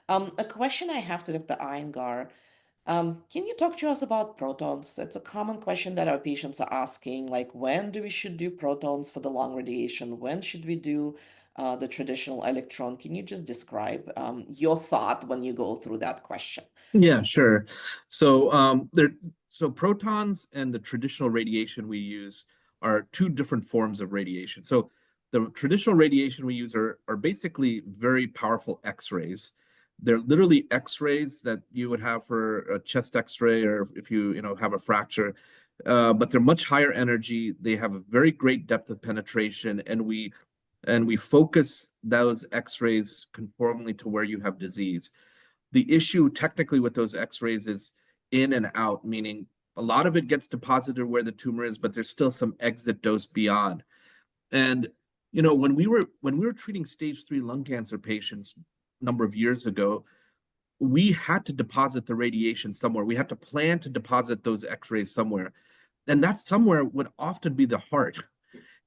A question I have to Dr. Iyengar. Can you talk to us about protons? It's a common question that our patients are asking, like when do we should do protons for the long radiation? When should we do the traditional electron? Can you just describe your thought when you go through that question? Yeah, sure. So protons and the traditional radiation we use are two different forms of radiation. So the traditional radiation we use are basically very powerful X-rays. They're literally X-rays that you would have for a chest X-ray or if you have a fracture. But they're much higher energy. They have a very great depth of penetration, and we focus those X-rays conformally to where you have disease. The issue technically with those X-rays is in and out, meaning a lot of it gets deposited where the tumor is, but there's still some exit dose beyond. And when we were treating stage 3 lung cancer patients a number of years ago, we had to deposit the radiation somewhere. We had to plan to deposit those X-rays somewhere, and that somewhere would often be the heart.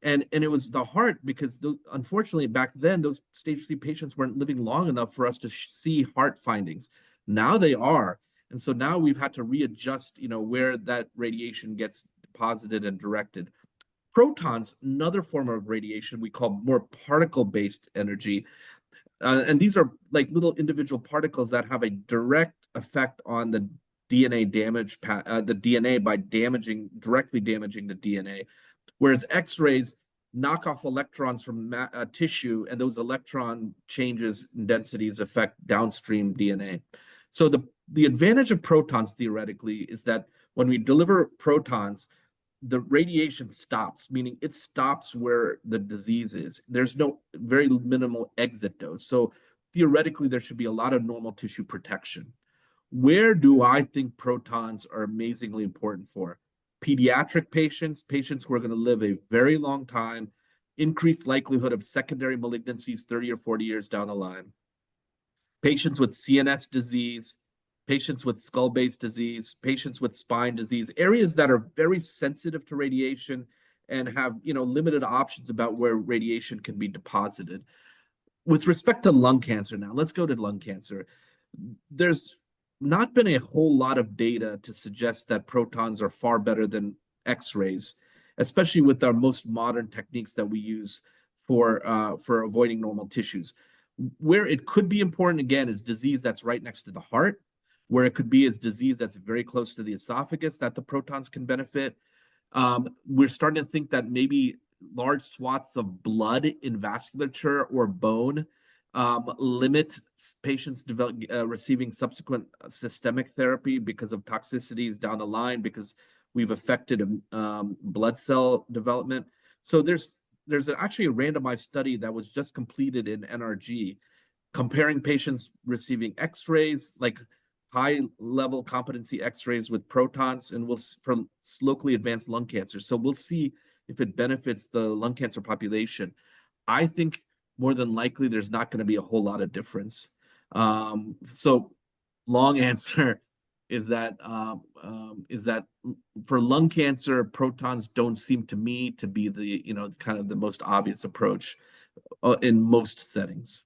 And it was the heart because unfortunately back then those stage 3 patients weren't living long enough for us to see heart findings. Now they are, and so now we've had to readjust where that radiation gets deposited and directed. Protons, another form of radiation we call more particle-based energy, and these are like little individual particles that have a direct effect on the DNA the DNA by directly damaging the DNA. Whereas X-rays knock off electrons from tissue, and those electron changes in densities affect downstream DNA. So the advantage of protons theoretically is that when we deliver protons, the radiation stops, meaning it stops where the disease is. There's no very minimal exit dose. So theoretically, there should be a lot of normal tissue protection. Where do I think protons are amazingly important for? Pediatric patients who are going to live a very long time, increased likelihood of secondary malignancies 30 or 40 years down the line. Patients with CNS disease, patients with skull-based disease, patients with spine disease, areas that are very sensitive to radiation and have limited options about where radiation can be deposited. With respect to lung cancer now, let's go to lung cancer. There's not been a whole lot of data to suggest that protons are far better than X-rays, especially with our most modern techniques that we use for avoiding normal tissues. Where it could be important, again, is disease that's right next to the heart. Where it could be is disease that's very close to the esophagus that the protons can benefit. We're starting to think that maybe large swaths of blood in vasculature or bone limit patients receiving subsequent systemic therapy because of toxicities down the line, because we've affected blood cell development. So there's actually a randomized study that was just completed in NRG comparing patients receiving X-rays, like high-level competency X-rays with protons, and for locally advanced lung cancer. So we'll see if it benefits the lung cancer population. I think more than likely there's not going to be a whole lot of difference. So long answer is that for lung cancer, protons don't seem to me to be the kind of the most obvious approach in most settings.